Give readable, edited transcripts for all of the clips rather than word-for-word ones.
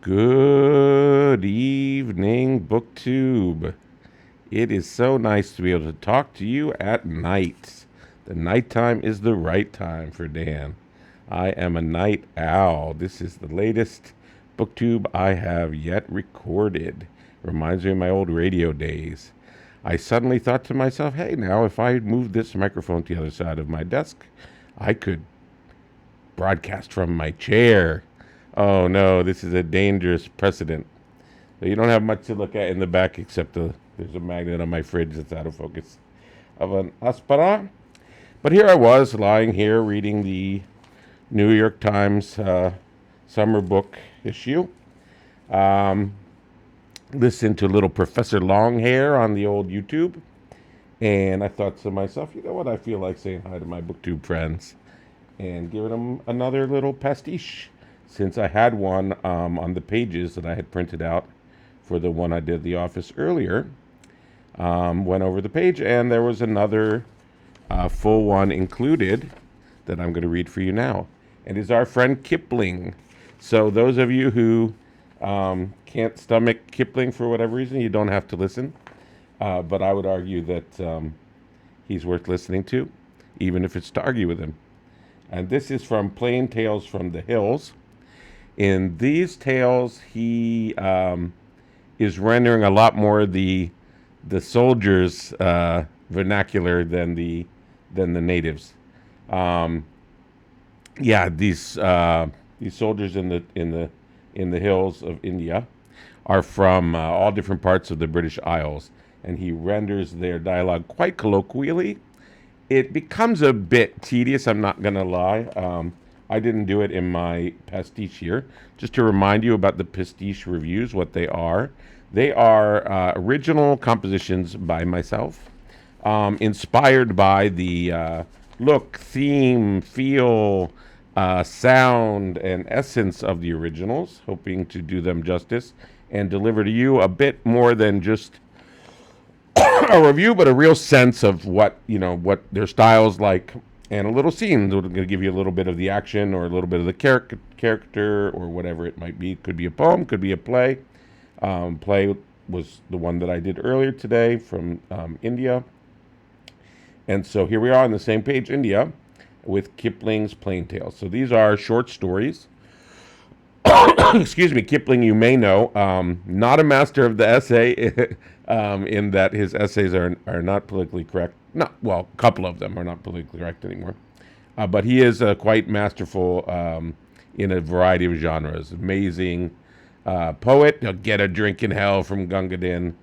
Good evening, BookTube. It is so nice to be able to talk to you at night. The nighttime is the right time for Dan. I am a night owl. This is the latest BookTube I have yet recorded. Reminds me of my old radio days. I suddenly thought to myself, hey, now if I moved this microphone to the other side of my desk, I could broadcast from my chair. Oh no, this is a dangerous precedent. So you don't have much to look at in the back except there's a magnet on my fridge that's out of focus of an aspara. But here I was lying here reading the New York Times summer book issue. Um, Listened to little Professor Longhair on the old YouTube. And I thought to myself, you know what? I feel like saying hi to my BookTube friends and giving them another little pastiche, since I had one on the pages that I had printed out for the one I did at the office earlier. Went over the page, and there was another full one included that I'm going to read for you now. And is our friend Kipling. So those of you who can't stomach Kipling for whatever reason, you don't have to listen. But I would argue that he's worth listening to, even if it's to argue with him. And this is from Plain Tales from the Hills. In these tales, he is rendering a lot more the soldiers' vernacular than the natives. Yeah, these soldiers in the hills of India are from all different parts of the British Isles, and he renders their dialogue quite colloquially. It becomes a bit tedious, I'm not going to lie. I didn't do it in my pastiche here. Just to remind you about the pastiche reviews, what they are. They are original compositions by myself, inspired by the look, theme, feel, sound, and essence of the originals, hoping to do them justice and deliver to you a bit more than just a review, but a real sense of what their style's like, and a little scene. We're going to give you a little bit of the action or a little bit of the character or whatever it might be. Could be a poem, could be a play. Play was the one that I did earlier today from India. And so here we are on the same page, India, with Kipling's Plain Tales. So these are short stories. Excuse me, Kipling, you may know, not a master of the essay, in that his essays are not politically correct. A couple of them are not politically correct anymore. But he is quite masterful in a variety of genres. Amazing poet. He'll get a drink in hell from Gunga Din.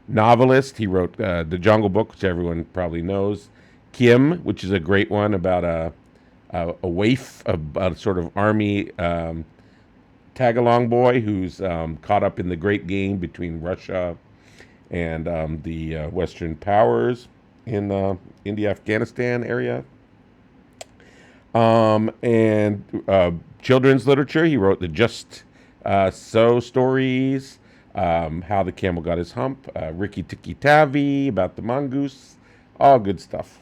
Novelist. He wrote The Jungle Book, which everyone probably knows. Kim, which is a great one about a waif, a sort of army tag-along boy who's caught up in the great game between Russia and the Western powers in the Afghanistan area. And children's literature, he wrote the Just So stories, How the Camel Got His Hump, Rikki Tikki Tavi, about the mongoose, all good stuff.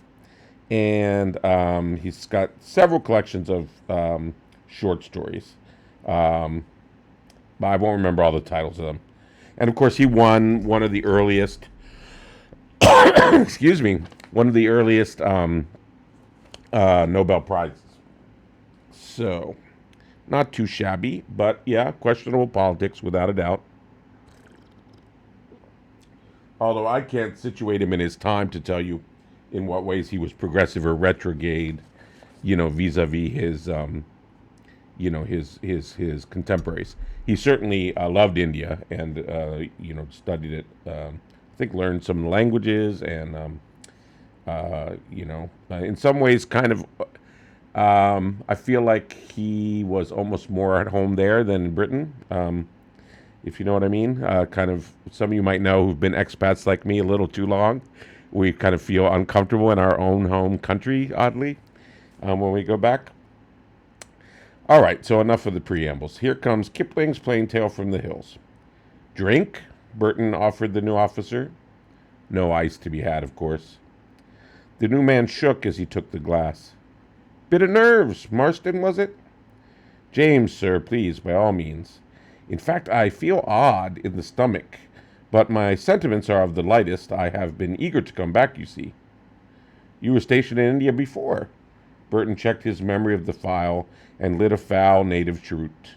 And he's got several collections of short stories. But I won't remember all the titles of them. And of course, he won one of the earliest, excuse me, one of the earliest Nobel Prizes. So, not too shabby, but yeah, questionable politics without a doubt. Although I can't situate him in his time to tell you in what ways he was progressive or retrograde, vis-a-vis his contemporaries. He certainly loved India and studied it. I think learned some languages and in some ways kind of. I feel like he was almost more at home there than in Britain, if you know what I mean. Kind of, some of you might know who've been expats like me a little too long. We kind of feel uncomfortable in our own home country, oddly, when we go back. All right, so enough of the preambles. Here comes Kipling's Plain Tale from the Hills. Drink? Burton offered the new officer. No ice to be had, of course. The new man shook as he took the glass. Bit of nerves, Marston, was it? James, sir, please, by all means. In fact, I feel odd in the stomach, but my sentiments are of the lightest. I have been eager to come back, you see. You were stationed in India before. Burton checked his memory of the file and lit a foul native cheroot.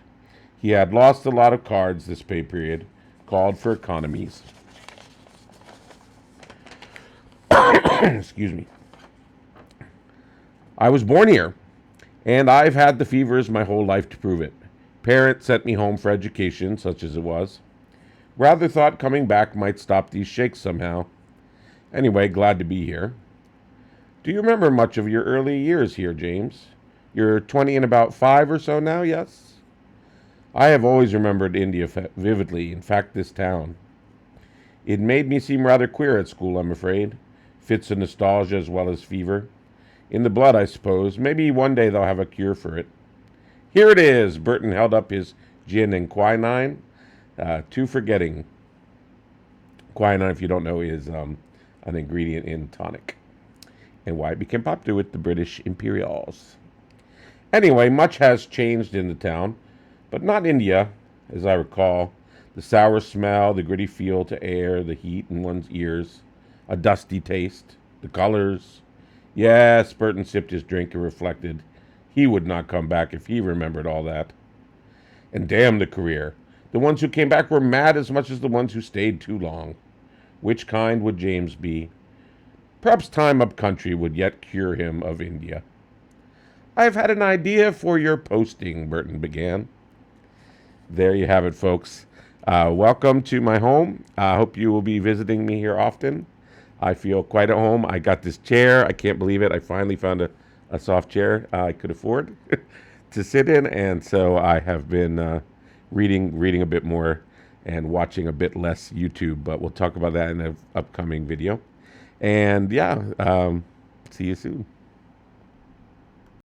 He had lost a lot of cards this pay period, called for economies. Excuse me. I was born here, and I've had the fevers my whole life to prove it. Parents sent me home for education, such as it was. Rather thought coming back might stop these shakes somehow. Anyway, glad to be here. Do you remember much of your early years here, James? You're 20 and about 5 or so now, yes? I have always remembered India vividly, in fact, this town. It made me seem rather queer at school, I'm afraid. Fits of nostalgia as well as fever. In the blood, I suppose. Maybe one day they'll have a cure for it. Here it is! Burton held up his gin and quinine. Too forgetting. Quinine, if you don't know, is an ingredient in tonic, and why it became popular with the British Imperials. Anyway, much has changed in the town, but not India, as I recall. The sour smell, the gritty feel to air, the heat in one's ears, a dusty taste, the colors. Yes, Burton sipped his drink and reflected. He would not come back if he remembered all that. And damn the career. The ones who came back were mad as much as the ones who stayed too long. Which kind would James be? Perhaps time up country would yet cure him of India. I've had an idea for your posting, Burton began. There you have it, folks. Welcome to my home. I hope you will be visiting me here often. I feel quite at home. I got this chair. I can't believe it. I finally found a soft chair I could afford to sit in, and so I have been reading a bit more and watching a bit less YouTube, but we'll talk about that in an upcoming video. And yeah, see you soon.